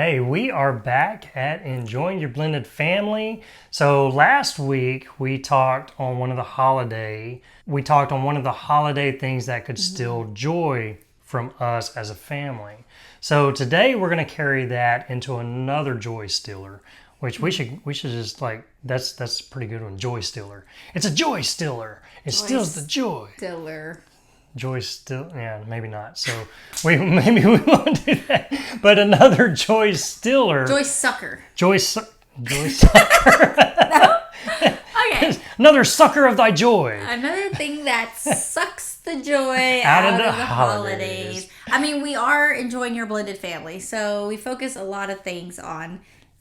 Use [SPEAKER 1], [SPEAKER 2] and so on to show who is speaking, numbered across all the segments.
[SPEAKER 1] Hey, we are back at Enjoying Your Blended Family. So last week we talked on one of the holiday things that could steal joy from us as a family. So today we're going to carry that into another joy stealer, which we should just that's a pretty good one, joy stealer. It's a joy stealer. It steals the joy. Joy still, yeah, maybe not. So maybe we won't do that. But another joy stealer.
[SPEAKER 2] Joy sucker.
[SPEAKER 1] Joy sucker. No?
[SPEAKER 2] Okay.
[SPEAKER 1] Another sucker of thy joy.
[SPEAKER 2] Another thing that sucks the joy out of the holidays. I mean, we are enjoying your blended family, so we focus a lot of things on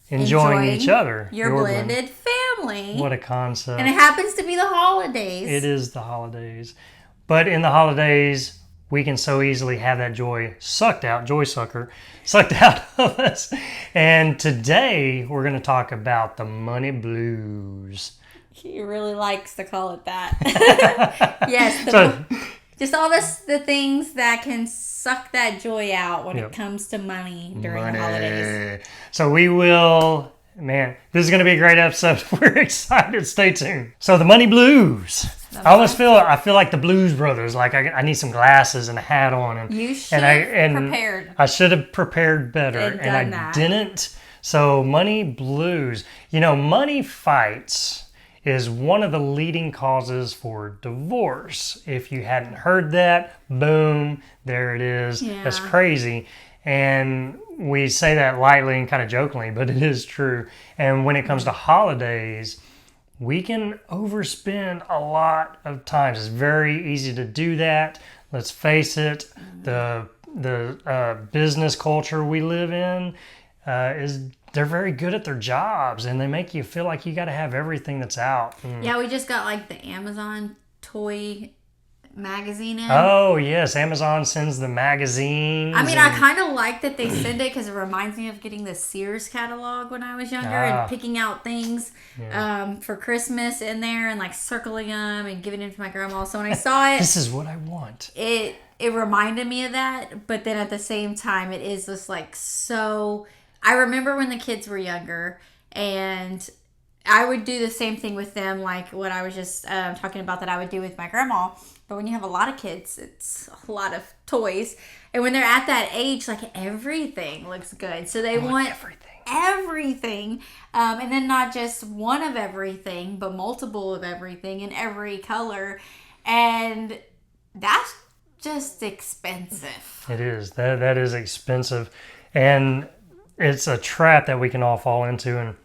[SPEAKER 1] enjoying each other.
[SPEAKER 2] Your blended family.
[SPEAKER 1] What a concept.
[SPEAKER 2] And it happens to be the holidays.
[SPEAKER 1] It is the holidays. But in the holidays, we can so easily have that joy sucked out of us. And today, we're going to talk about the money blues.
[SPEAKER 2] He really likes to call it that. Yes. Just all the things that can suck that joy out when it comes to money during the holidays.
[SPEAKER 1] So we will... Man, this is going to be a great episode. We're excited. Stay tuned. So the money blues. I feel like the Blues Brothers. Like I need some glasses and a hat on. And
[SPEAKER 2] you should have prepared.
[SPEAKER 1] I should have prepared better, and I didn't. So money blues. You know, money fights is one of the leading causes for divorce. If you hadn't heard that, boom, there it is. Yeah. That's crazy. And we say that lightly and kind of jokingly, but it is true. And when it comes to holidays, we can overspend a lot of times. It's very easy to do that. Let's face it, the business culture we live in they're very good at their jobs, and they make you feel like you got to have everything that's out.
[SPEAKER 2] Yeah, we just got like the Amazon toy magazine in.
[SPEAKER 1] Oh yes, Amazon sends the magazines.
[SPEAKER 2] I mean, I kind of like that they send it because it reminds me of getting the Sears catalog when I was younger and picking out things for Christmas in there and like circling them and giving them to my grandma. So when I saw it,
[SPEAKER 1] this is what I want.
[SPEAKER 2] It reminded me of that, but then at the same time, it is just like so. I remember when the kids were younger, and I would do the same thing with them, like what I was just talking about that I would do with my grandma. But when you have a lot of kids, it's a lot of toys. And when they're at that age, like everything looks good. So they want everything. And then not just one of everything, but multiple of everything in every color. And that's just expensive.
[SPEAKER 1] It is. That is expensive. And it's a trap that we can all fall into. And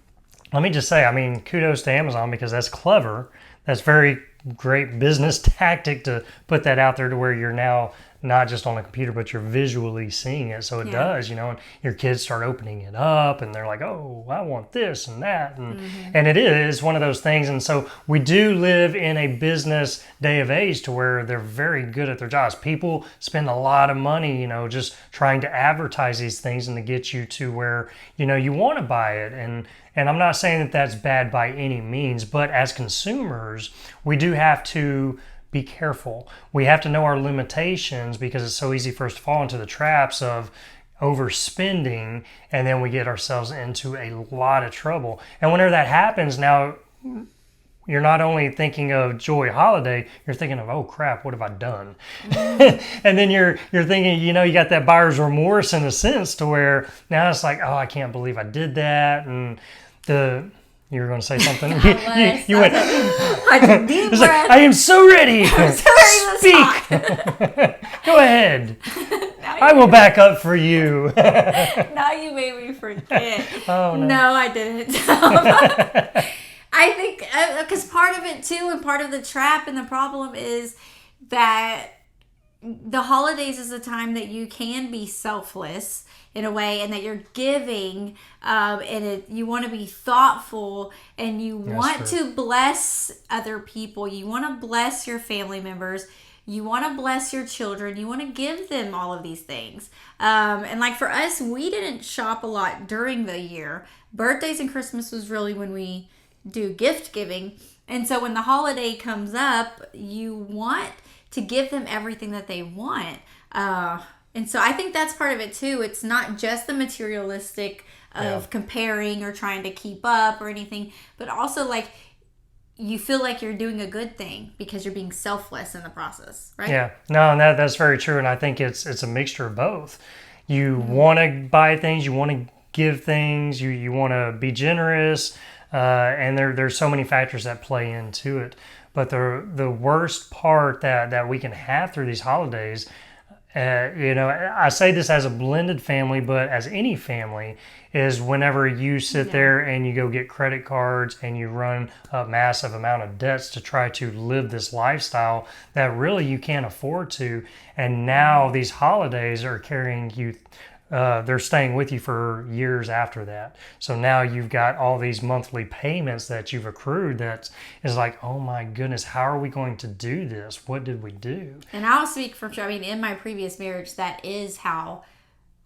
[SPEAKER 1] let me just say, I mean, kudos to Amazon because that's clever. That's very great business tactic to put that out there to where you're now not just on a computer, but you're visually seeing it. So it does, and your kids start opening it up and they're like, oh, I want this and that. And it is one of those things. And so we do live in a business day of age to where they're very good at their jobs. People spend a lot of money, just trying to advertise these things and to get you to where, you want to buy it. And I'm not saying that that's bad by any means, but as consumers, we do have to be careful. We have to know our limitations because it's so easy for us to fall into the traps of overspending, and then we get ourselves into a lot of trouble. And whenever that happens, now you're not only thinking of joy holiday, you're thinking of, oh crap, what have I done? And then you're thinking, you got that buyer's remorse in a sense to where now it's like, oh, I can't believe I did that. And you were going to say something. You went. I am so ready.
[SPEAKER 2] I'm so ready to
[SPEAKER 1] speak. Go ahead. I will back up for you.
[SPEAKER 2] Now you made me forget.
[SPEAKER 1] Oh no.
[SPEAKER 2] No, I didn't. I think because part of it too, and part of the trap and the problem is that the holidays is a time that you can be selfless in a way, and that you're giving, and you want to be thoughtful, and you want to bless other people. You want to bless your family members. You want to bless your children. You want to give them all of these things. And like for us, we didn't shop a lot during the year. Birthdays and Christmas was really when we do gift giving. And so when the holiday comes up, you want to give them everything that they want. And so I think that's part of it too. It's not just the materialistic of comparing or trying to keep up or anything, but also like you feel like you're doing a good thing because you're being selfless in the process, right?
[SPEAKER 1] Yeah, no, and that's very true. And I think it's a mixture of both. You want to buy things, you want to give things, you want to be generous, and there's so many factors that play into it. But the worst part that we can have through these holidays, I say this as a blended family, but as any family, is whenever you sit there and you go get credit cards and you run a massive amount of debts to try to live this lifestyle that really you can't afford to. And now these holidays are carrying you, they're staying with you for years after that. So now you've got all these monthly payments that you've accrued that is like, oh my goodness, how are we going to do this? What did we do?
[SPEAKER 2] And I'll speak from sure. I mean, in my previous marriage, that is how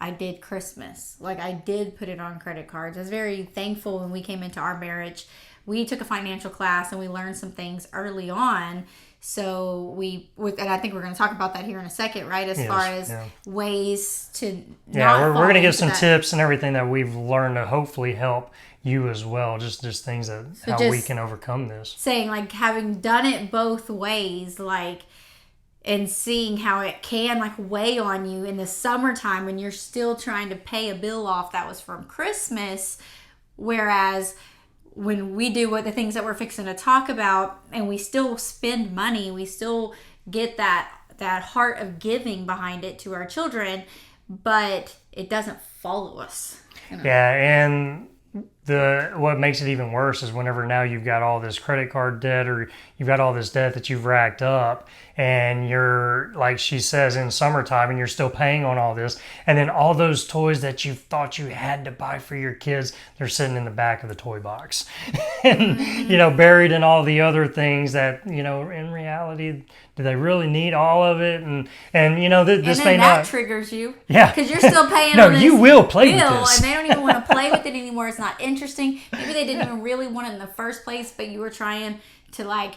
[SPEAKER 2] I did Christmas. Like, I did put it on credit cards. I was very thankful when we came into our marriage. We took a financial class and we learned some things early on. So and I think we're going to talk about that here in a second, right? As far as ways to
[SPEAKER 1] we're going to give some tips and everything that we've learned to hopefully help you as well. Just things that how we can overcome this.
[SPEAKER 2] Saying like having done it both ways, like, and seeing how it can like weigh on you in the summertime when you're still trying to pay a bill off that was from Christmas, whereas when we do what the things that we're fixing to talk about and we still spend money, we still get that heart of giving behind it to our children, but it doesn't follow us.
[SPEAKER 1] Yeah, and what makes it even worse is whenever now you've got all this credit card debt or you've got all this debt that you've racked up and you're, like she says, in summertime and you're still paying on all this, and then all those toys that you thought you had to buy for your kids, they're sitting in the back of the toy box and buried in all the other things that in reality, do they really need all of it? And this may
[SPEAKER 2] that triggers you,
[SPEAKER 1] yeah,
[SPEAKER 2] because you're still paying
[SPEAKER 1] no,
[SPEAKER 2] on this
[SPEAKER 1] you will play with this,
[SPEAKER 2] and they don't even want to play with it anymore. It's not interesting. Maybe they didn't even really want it in the first place, but you were trying to like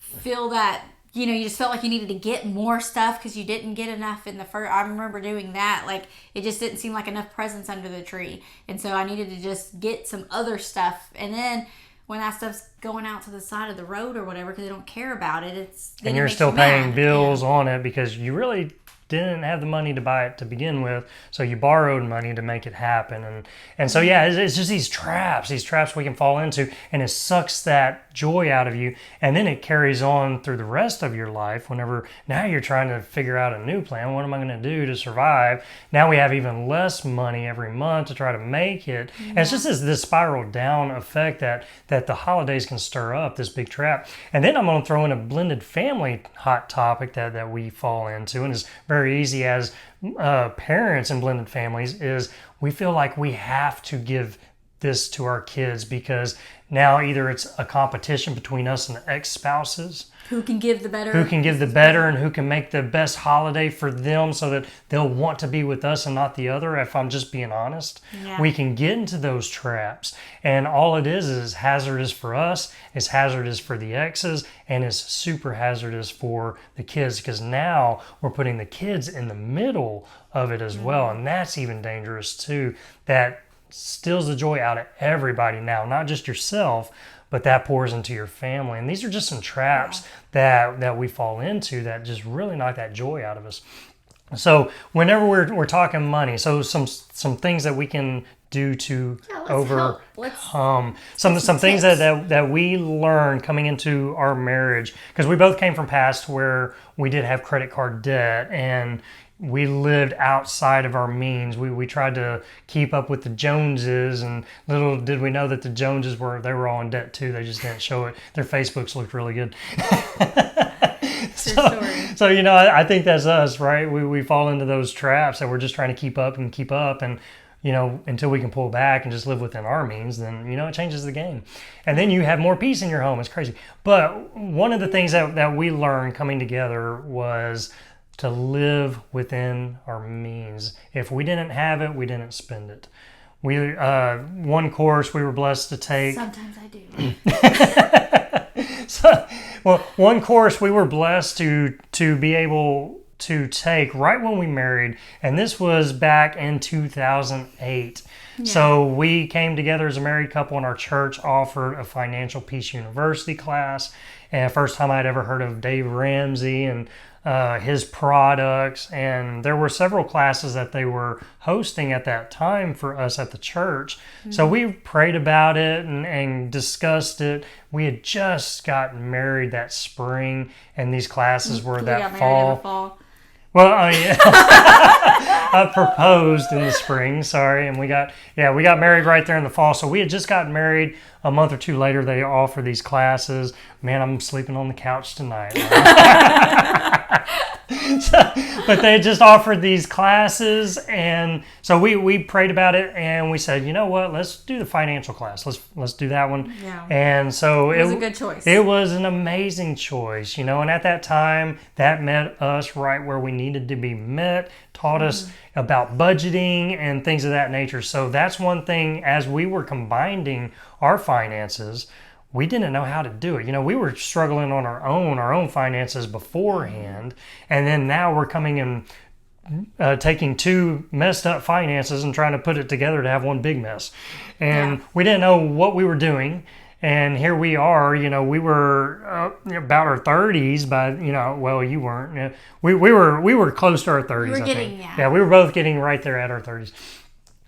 [SPEAKER 2] feel that you just felt like you needed to get more stuff because you didn't get enough in the first. I remember doing that. Like, it just didn't seem like enough presents under the tree, and so I needed to just get some other stuff. And then when that stuff's going out to the side of the road or whatever because they don't care about it, and you're still paying
[SPEAKER 1] bills on it because you really didn't have the money to buy it to begin with, so you borrowed money to make it happen. And so it's just these traps we can fall into, and it sucks that joy out of you, and then it carries on through the rest of your life whenever now you're trying to figure out a new plan. What am I going to do to survive? Now we have even less money every month to try to make it. And it's just this spiral down effect that the holidays can stir up, this big trap. And then I'm going to throw in a blended family hot topic that we fall into, and it's very easy as parents in blended families, is we feel like we have to give this to our kids because now either it's a competition between us and the ex-spouses.
[SPEAKER 2] Who can give the better?
[SPEAKER 1] And who can make the best holiday for them so that they'll want to be with us and not the other, if I'm just being honest.
[SPEAKER 2] Yeah.
[SPEAKER 1] We can get into those traps. And all it is hazardous for us, it's hazardous for the exes, and it's super hazardous for the kids because now we're putting the kids in the middle of it as well. And that's even dangerous too. That steals the joy out of everybody now, not just yourself, but that pours into your family. And these are just some traps that we fall into that just really knock that joy out of us. So whenever we're talking money, so some things that we can do to overcome some things that we learned coming into our marriage, because we both came from past where we did have credit card debt and we lived outside of our means. We tried to keep up with the Joneses, and little did we know that the Joneses were all in debt too. They just didn't show it. Their Facebooks looked really good. So I think that's us, right? We fall into those traps that we're just trying to keep up, and until we can pull back and just live within our means, then it changes the game. And then you have more peace in your home. It's crazy. But one of the things that we learned coming together was to live within our means. If we didn't have it, we didn't spend it. One course we were blessed to take.
[SPEAKER 2] Sometimes I do.
[SPEAKER 1] One course we were blessed to be able to take right when we married, and this was back in 2008. Yeah. So we came together as a married couple, and our church offered a Financial Peace University class. And first time I'd ever heard of Dave Ramsey and his products, and there were several classes that they were hosting at that time for us at the church. Mm-hmm. So we prayed about it and discussed it. We had just gotten married that spring, and these classes were that fall. Well, I mean, I proposed in the spring, and we got married right there in the fall. So we had just gotten married. A month or two later, they offer these classes. Man, I'm sleeping on the couch tonight. But they just offered these classes, and so we prayed about it, and we said, you know what, let's do the financial class. Let's do that one. Yeah. And so
[SPEAKER 2] it was a good choice.
[SPEAKER 1] It was an amazing choice, and at that time, that met us right where we needed to be met, taught us about budgeting and things of that nature. So that's one thing, as we were combining our finances, we didn't know how to do it. We were struggling on our own finances beforehand. And then now we're coming and taking two messed up finances and trying to put it together to have one big mess. And we didn't know what we were doing. And here we are, we were about our 30s by, well, you weren't. We were close to our 30s, I think. Yeah, we were both getting right there at our 30s.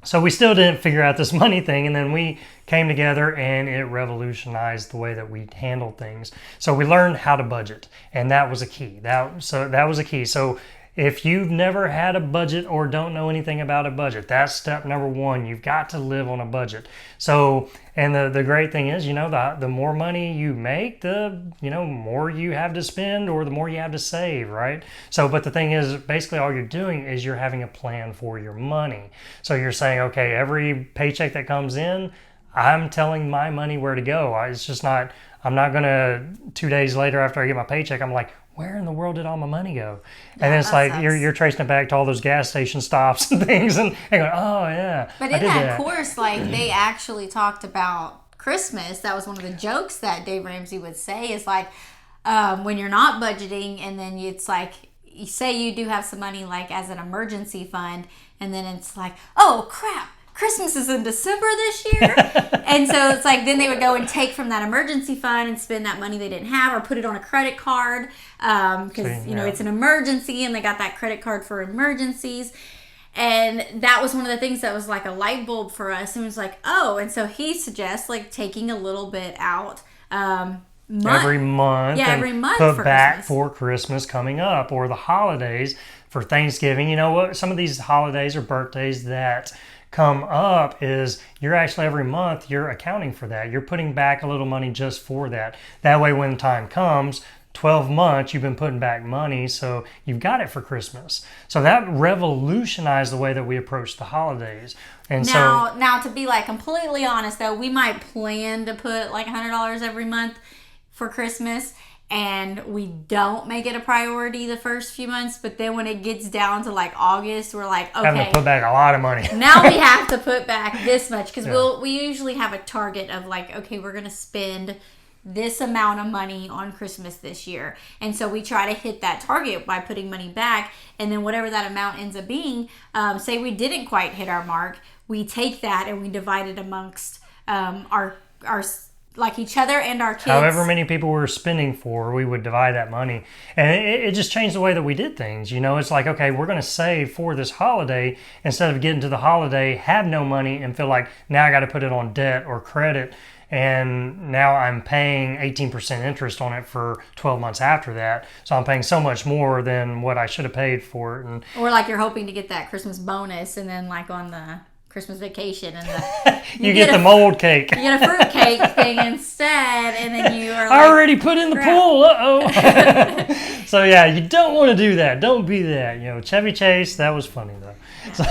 [SPEAKER 1] So we still didn't figure out this money thing, and then we came together, and it revolutionized the way that we handled things. So we learned how to budget, and that was a key. That was a key. So if you've never had a budget or don't know anything about a budget, that's step number one. You've got to live on a budget. So, and the great thing is, the more money you make, the more you have to spend or the more you have to save, right? So, but the thing is, basically all you're doing is you're having a plan for your money. So you're saying, okay, every paycheck that comes in, I'm telling my money where to go. It's just not, I'm not going to 2 days later after I get my paycheck, I'm like, where in the world did all my money go? And then it's like you're tracing it back to all those gas station stops and things, and going, oh yeah.
[SPEAKER 2] But in that course, they actually talked about Christmas. That was one of the jokes that Dave Ramsey would say is when you're not budgeting, and then it's like you say you do have some money as an emergency fund, and then it's like, oh crap, Christmas is in December this year. And so it's then they would go and take from that emergency fund and spend that money they didn't have, or put it on a credit card because it's an emergency, and they got that credit card for emergencies. And that was one of the things that was like a light bulb for us. And it was like, oh, and so he suggests taking a little bit out
[SPEAKER 1] every month.
[SPEAKER 2] Yeah, every month
[SPEAKER 1] put
[SPEAKER 2] for
[SPEAKER 1] back
[SPEAKER 2] Christmas.
[SPEAKER 1] For Christmas coming up, or the holidays, for Thanksgiving. You know what? Some of these holidays or birthdays that come up is you're actually every month you're accounting for that. You're putting back a little money just for that. That way when the time comes, 12 months you've been putting back money, so you've got it for Christmas. So that revolutionized the way that we approach the holidays. And
[SPEAKER 2] now to be completely honest though, we might plan to put $100 every month for Christmas, and we don't make it a priority the first few months, but then when it gets down to August, we're okay,
[SPEAKER 1] having to put back a lot of money.
[SPEAKER 2] Now we have to put back this much, because we usually have a target of okay, we're going to spend this amount of money on Christmas this year. And so we try to hit that target by putting money back, and then whatever that amount ends up being, say we didn't quite hit our mark, we take that and we divide it amongst our each other and our kids.
[SPEAKER 1] However many people we were spending for, we would divide that money. And it just changed the way that we did things. It's okay, we're going to save for this holiday instead of getting to the holiday, have no money, and feel like now I got to put it on debt or credit. And now I'm paying 18% interest on it for 12 months after that. So I'm paying so much more than what I should have paid for it.
[SPEAKER 2] Or you're hoping to get that Christmas bonus, and then on the Christmas vacation, and
[SPEAKER 1] you get the mold cake. You
[SPEAKER 2] get a fruit cake thing instead, and then you are
[SPEAKER 1] I already put in the pool. Uh-oh. So yeah, you don't want to do that. Don't be that. Chevy Chase, that was funny though. So,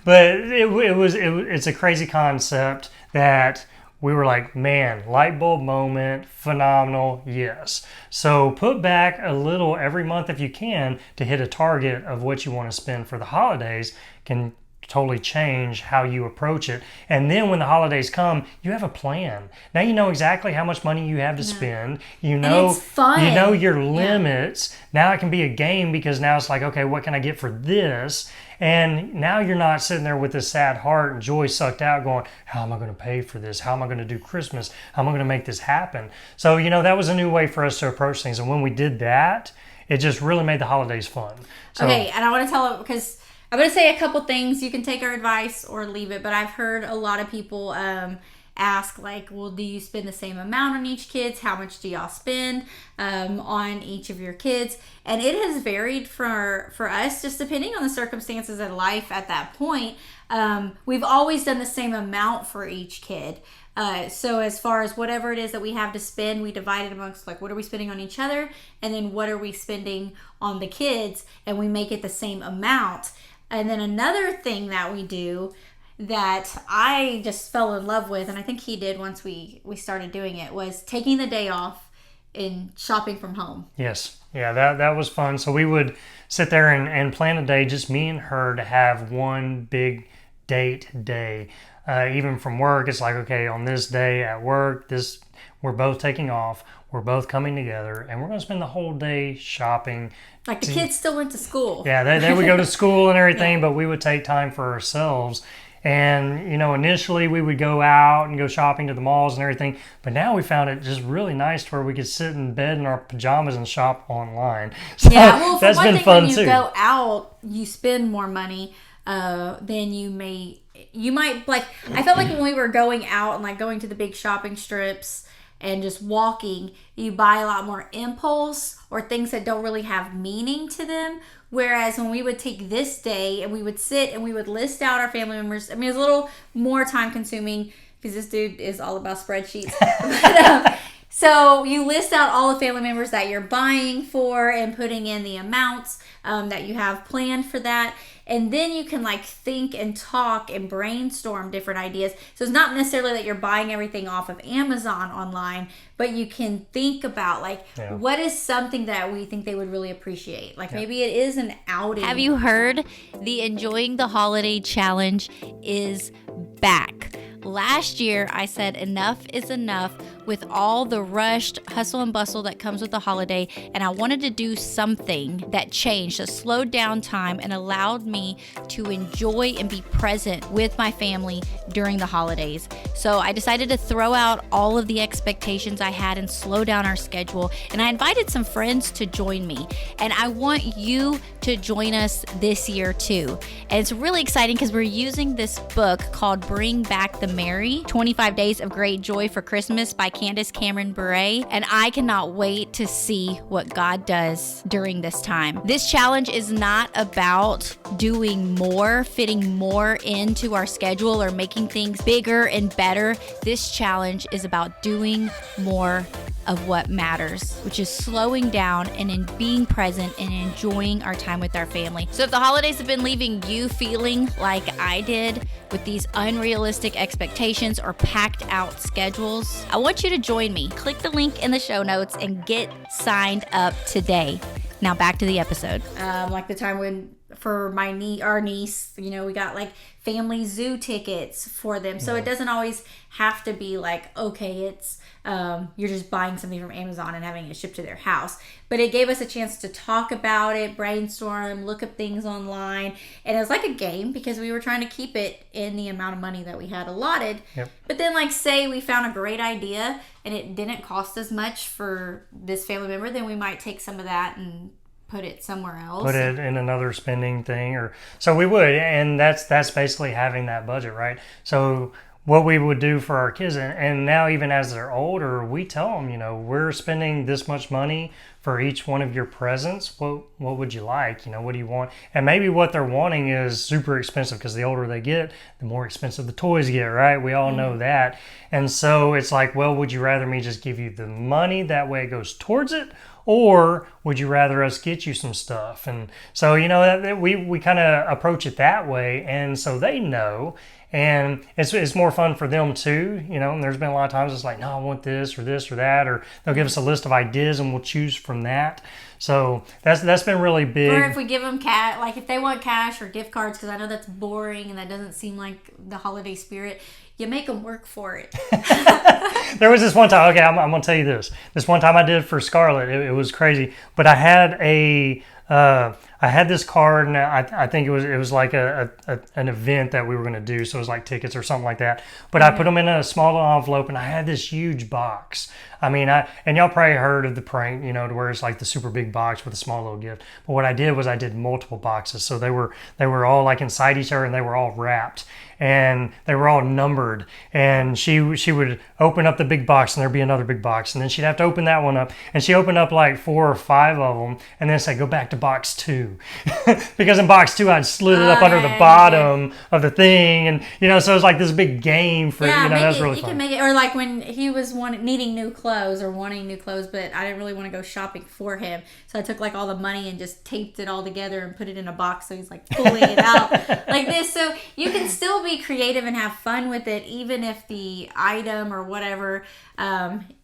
[SPEAKER 1] but it's a crazy concept that we were man, light bulb moment, phenomenal, yes. So put back a little every month if you can to hit a target of what you want to spend for the holidays. Can totally change how you approach it. And then when the holidays come, you have a plan. Now you know exactly how much money you have to spend. You know,
[SPEAKER 2] it's fun.
[SPEAKER 1] you know your limits. Now it can be a game because now it's like, okay, what can I get for this? And now you're not sitting there with this sad heart and joy sucked out going, how am I going to pay for this? How am I going to do Christmas? How am I going to make this happen? So, that was a new way for us to approach things. And when we did that, it just really made the holidays fun. So,
[SPEAKER 2] okay, and I want to tell it because I'm going to say a couple things. You can take our advice or leave it, but I've heard a lot of people ask, like, well, do you spend the same amount on each kids? How much do y'all spend on each of your kids? And it has varied for us, just depending on the circumstances of life at that point. We've always done the same amount for each kid. So as far as whatever it is that we have to spend, we divide it amongst, like, what are we spending on each other? And then what are we spending on the kids? And we make it the same amount. And then another thing that we do that I just fell in love with, and I think he did once we started doing it, was taking the day off and shopping from home.
[SPEAKER 1] Yes. Yeah, that was fun. So we would sit there and plan a day, just me and her, to have one big date day. Even from work, it's like, okay, on this day at work, we're both taking off, we're both coming together, and we're going to spend the whole day shopping.
[SPEAKER 2] Like the kids still went to school.
[SPEAKER 1] Yeah, they would go to school and everything, but we would take time for ourselves. And, initially we would go out and go shopping to the malls and everything. But now we found it just really nice to where we could sit in bed in our pajamas and shop online. So
[SPEAKER 2] yeah, well, for
[SPEAKER 1] that's
[SPEAKER 2] one
[SPEAKER 1] been
[SPEAKER 2] thing,
[SPEAKER 1] fun
[SPEAKER 2] when you
[SPEAKER 1] too.
[SPEAKER 2] go out, you spend more money than you might, like, I felt like when we were going out and, like, going to the big shopping strips and just walking, you buy a lot more impulse or things that don't really have meaning to them. Whereas when we would take this day and we would sit and we would list out our family members, I mean, it's a little more time consuming because this dude is all about spreadsheets. So you list out all the family members that you're buying for and putting in the amounts that you have planned for that. And then you can, like, think and talk and brainstorm different ideas. So it's not necessarily that you're buying everything off of Amazon online, but you can think about, like, what is something that we think they would really appreciate? Like, maybe it is an outing.
[SPEAKER 3] Have you heard the Enjoying the Holiday Challenge is back? Last year, I said enough is enough with all the rushed hustle and bustle that comes with the holiday, and I wanted to do something that changed, that slowed down time and allowed me to enjoy and be present with my family during the holidays. So I decided to throw out all of the expectations I had and slow down our schedule, and I invited some friends to join me, and I want you to join us this year too. And it's really exciting because we're using this book called Bring Back the Merry, 25 Days of Great Joy for Christmas by Candace Cameron Bure, and I cannot wait to see what God does during this time. This challenge is not about doing more, fitting more into our schedule or making things bigger and better. This challenge is about doing more of what matters, which is slowing down and in being present and enjoying our time with our family. So if the holidays have been leaving you feeling like I did with these unrealistic expectations or packed out schedules, I want you to join me. Click the link in the show notes and get signed up today. Now back to the episode.
[SPEAKER 2] Like the time when for our niece, we got, like, family zoo tickets for them. So it doesn't always have to be like, okay, it's you're just buying something from Amazon and having it shipped to their house. But it gave us a chance to talk about it, brainstorm, look up things online. And it was like a game because we were trying to keep it in the amount of money that we had allotted.
[SPEAKER 1] Yep.
[SPEAKER 2] But then, like, say we found a great idea and it didn't cost as much for this family member, then we might take some of that and put it somewhere else.
[SPEAKER 1] Put it in another spending thing, so we would, and that's basically having that budget, right? So what we would do for our kids, and now even as they're older, we tell them, we're spending this much money for each one of your presents. What would you like? What do you want? And maybe what they're wanting is super expensive because the older they get, the more expensive the toys get, right? We all know that. And so it's like, well, would you rather me just give you the money? That way it goes towards it. or would you rather us get you some stuff? And so, we kind of approach it that way. And so they know, and it's more fun for them too, and there's been a lot of times it's like, no, I want this or that, or they'll give us a list of ideas and we'll choose from that. So that's been really big.
[SPEAKER 2] Or if we give them cash, like if they want cash or gift cards, because I know that's boring and that doesn't seem like the holiday spirit, you make them work for it.
[SPEAKER 1] There was this one time, okay, I'm going to tell you this. This one time I did for Scarlett, it was crazy. But I had I had this card, and I think it was like an event that we were going to do, so it was like tickets or something like that. But I put them in a small little envelope, and I had this huge box. I mean, and y'all probably heard of the prank, to where it's like the super big box with a small little gift. But what I did was I did multiple boxes, so they were all like inside each other, and they were all wrapped, and they were all numbered. And she would open up the big box, and there'd be another big box, and then she'd have to open that one up, and she opened up like 4 or 5 of them, and then say, go back to box 2. Because in box 2 I'd slid it up under the bottom of the thing, and so it was like this big game for that was really fun.
[SPEAKER 2] You can make it, or like when he was needing new clothes or wanting new clothes, but I didn't really want to go shopping for him, so I took like all the money and just taped it all together and put it in a box, so he's like pulling it out like this. So you can still be creative and have fun with it, even if the item or whatever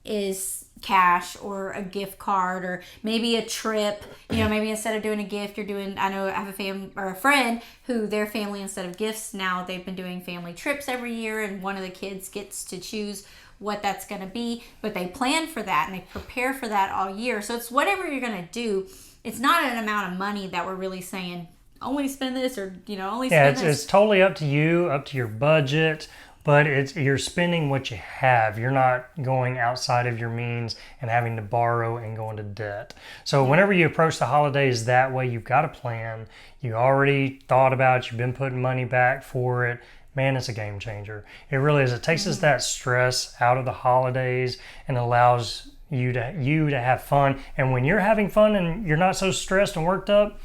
[SPEAKER 2] is cash or a gift card or maybe a trip. Maybe instead of doing a gift, you're doing, I know I have a friend who their family, instead of gifts now, they've been doing family trips every year, and one of the kids gets to choose what that's going to be, but they plan for that and they prepare for that all year. So it's whatever you're going to do. It's not an amount of money that we're really saying only spend this, or only spend this.
[SPEAKER 1] It's totally up to you, up to your budget. But you're spending what you have. You're not going outside of your means and having to borrow and go into debt. So whenever you approach the holidays that way, you've got a plan. You already thought about it. You've been putting money back for it. Man, it's a game changer. It really is. It takes us that stress out of the holidays and allows you to have fun. And when you're having fun and you're not so stressed and worked up,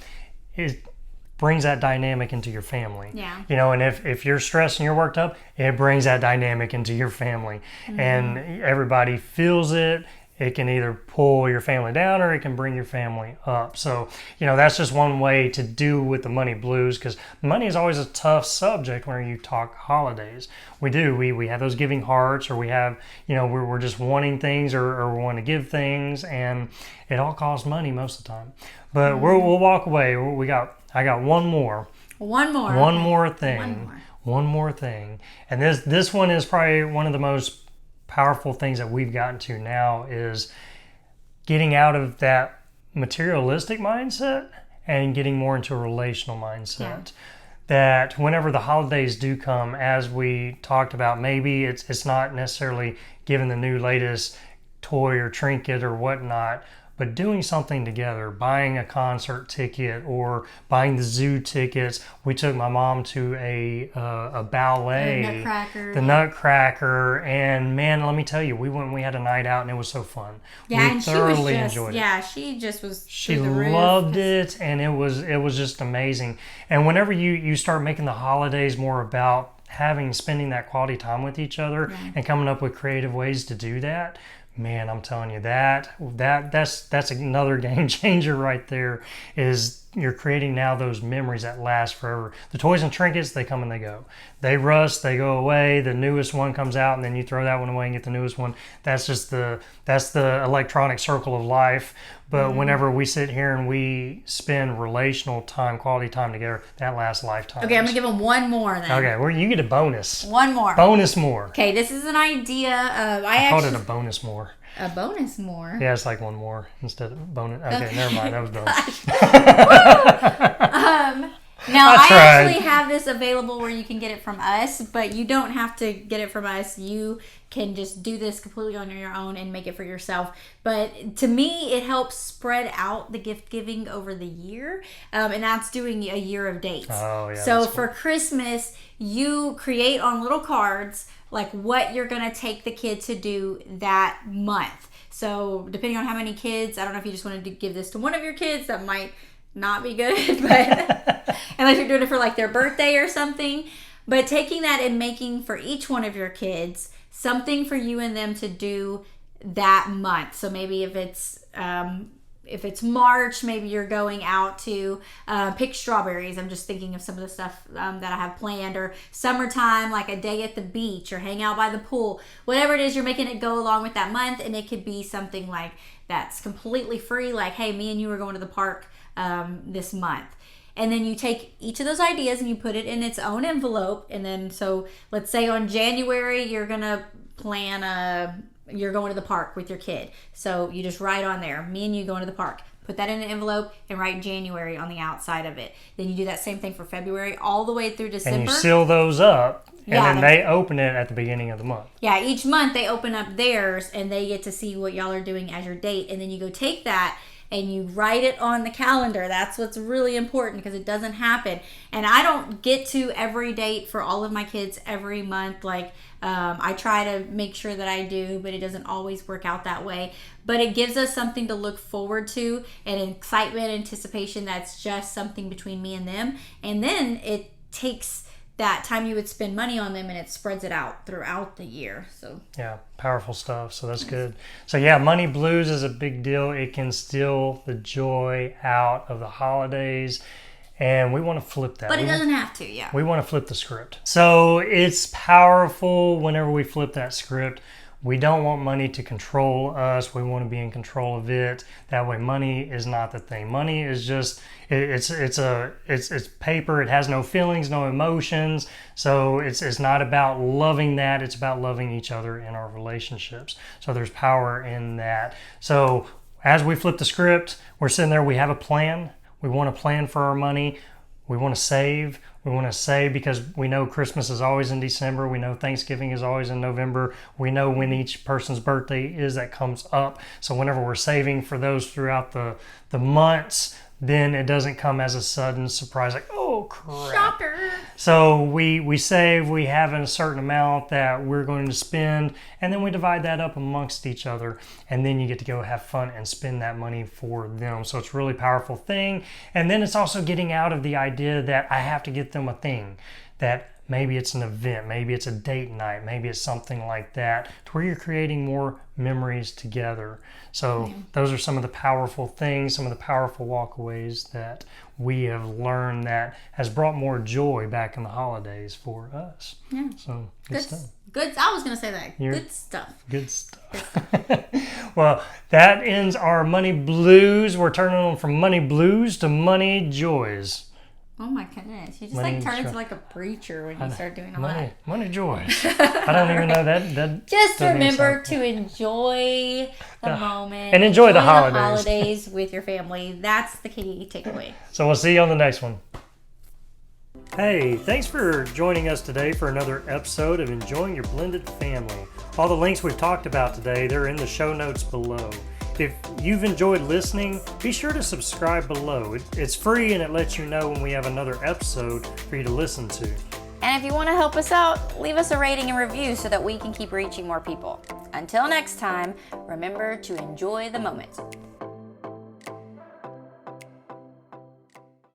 [SPEAKER 1] it brings that dynamic into your family.
[SPEAKER 2] Yeah.
[SPEAKER 1] And if you're stressed and you're worked up, it brings that dynamic into your family. Mm-hmm. And everybody feels it. It can either pull your family down or it can bring your family up. So, that's just one way to do with the money blues, because money is always a tough subject when you talk holidays. We do. We have those giving hearts, or we have, we're just wanting things or we want to give things, and it all costs money most of the time. But we'll walk away. I got one more. One more thing. And this one is probably one of the most powerful things that we've gotten to now, is getting out of that materialistic mindset and getting more into a relational mindset. Yeah. That whenever the holidays do come, as we talked about, maybe it's not necessarily giving the new latest toy or trinket or whatnot, but doing something together, buying a concert ticket or buying the zoo tickets. We took my mom to a ballet, the Nutcracker, and man, let me tell you, we went and we had a night out, and it was so fun.
[SPEAKER 2] Yeah,
[SPEAKER 1] we
[SPEAKER 2] and
[SPEAKER 1] thoroughly enjoyed it.
[SPEAKER 2] Yeah, she just was.
[SPEAKER 1] She loved it, and it was just amazing. And whenever you start making the holidays more about spending that quality time with each other, and coming up with creative ways to do that, man, I'm telling you, that's another game changer right there. Is you're creating now those memories that last forever. The toys and trinkets, they come and they go. They rust, they go away. The newest one comes out, and then you throw that one away and get the newest one. That's the electronic circle of life. But whenever we sit here and we spend relational time, quality time together, that lasts lifetime.
[SPEAKER 2] Okay, I'm going to give them one more then.
[SPEAKER 1] Okay, well, you get a bonus.
[SPEAKER 2] One more.
[SPEAKER 1] Bonus more.
[SPEAKER 2] Okay, this is an idea of...
[SPEAKER 1] I called it a bonus more.
[SPEAKER 2] A bonus more?
[SPEAKER 1] Yeah, it's like one more instead of bonus. Okay, never mind. That was bonus.
[SPEAKER 2] Now, I actually have this available where you can get it from us, but you don't have to get it from us. You can just do this completely on your own and make it for yourself. But to me, it helps spread out the gift giving over the year, and that's doing a year of dates.
[SPEAKER 1] Oh, yeah.
[SPEAKER 2] So for Christmas, you create on little cards like what you're going to take the kid to do that month. So depending on how many kids, I don't know if you just wanted to give this to one of your kids, that might not be good, but unless you're doing it for like their birthday or something. But taking that and making for each one of your kids something for you and them to do that month. So maybe if it's if it's March, maybe you're going out to pick strawberries. I'm just thinking of some of the stuff that I have planned. Or summertime, like a day at the beach or hang out by the pool. Whatever it is, you're making it go along with that month. And it could be something like that's completely free. Like, hey, me and you are going to the park this month. And then you take each of those ideas and you put it in its own envelope. And then, so let's say on January, you're going to plan you're going to the park with your kid. So you just write on there, me and you going to the park. Put that in an envelope and write January on the outside of it. Then you do that same thing for February all the way through December.
[SPEAKER 1] And you seal those up, and then they open it at the beginning of the month.
[SPEAKER 2] Yeah, each month they open up theirs, and they get to see what y'all are doing as your date. And then you go take that and you write it on the calendar. That's what's really important because it doesn't happen. And I don't get to every date for all of my kids every month. Like, I try to make sure that I do, but it doesn't always work out that way. But it gives us something to look forward to, and excitement, anticipation that's just something between me and them. And then it takes that time you would spend money on them and it spreads it out throughout the year. So
[SPEAKER 1] yeah, powerful stuff. So that's good. So yeah, money blues is a big deal. It can steal the joy out of the holidays. And we want to flip that.
[SPEAKER 2] But it doesn't have to, yeah.
[SPEAKER 1] We want to flip the script. So it's powerful whenever we flip that script. We don't want money to control us. We want to be in control of it. That way money is not the thing. Money is just, it's paper. It has no feelings, no emotions. So it's not about loving that. It's about loving each other in our relationships. So there's power in that. So as we flip the script, we're sitting there, we have a plan. We want to plan for our money. We want to save. We want to save because we know Christmas is always in December. We know Thanksgiving is always in November. We know when each person's birthday is that comes up. So whenever we're saving for those throughout the months, then it doesn't come as a sudden surprise like, oh crap.
[SPEAKER 2] Shocker.
[SPEAKER 1] So we save, we have a certain amount that we're going to spend, and then we divide that up amongst each other, and then you get to go have fun and spend that money for them. So it's a really powerful thing. And then it's also getting out of the idea that I have to get them a thing, that maybe it's an event, maybe it's a date night, maybe it's something like that, to where you're creating more memories together. So those are some of the powerful things, some of the powerful walkaways that we have learned that has brought more joy back in the holidays for us. Yeah. So good stuff.
[SPEAKER 2] Good. I was going to say that. Good stuff.
[SPEAKER 1] Good stuff. Well, that ends our money blues. We're turning on from money blues to money joys.
[SPEAKER 2] Oh my goodness. You just like turn into like a preacher when you start doing all that.
[SPEAKER 1] Money joys. I don't even know that.
[SPEAKER 2] Just remember to enjoy the moment.
[SPEAKER 1] And enjoy the holidays
[SPEAKER 2] with your family. That's the key takeaway.
[SPEAKER 1] So we'll see you on the next one. Hey, thanks for joining us today for another episode of Enjoying Your Blended Family. All the links we've talked about today, they're in the show notes below. If you've enjoyed listening, be sure to subscribe below. It's free and it lets you know when we have another episode for you to listen to.
[SPEAKER 2] And if you want to help us out, leave us a rating and review so that we can keep reaching more people. Until next time, remember to enjoy the moment.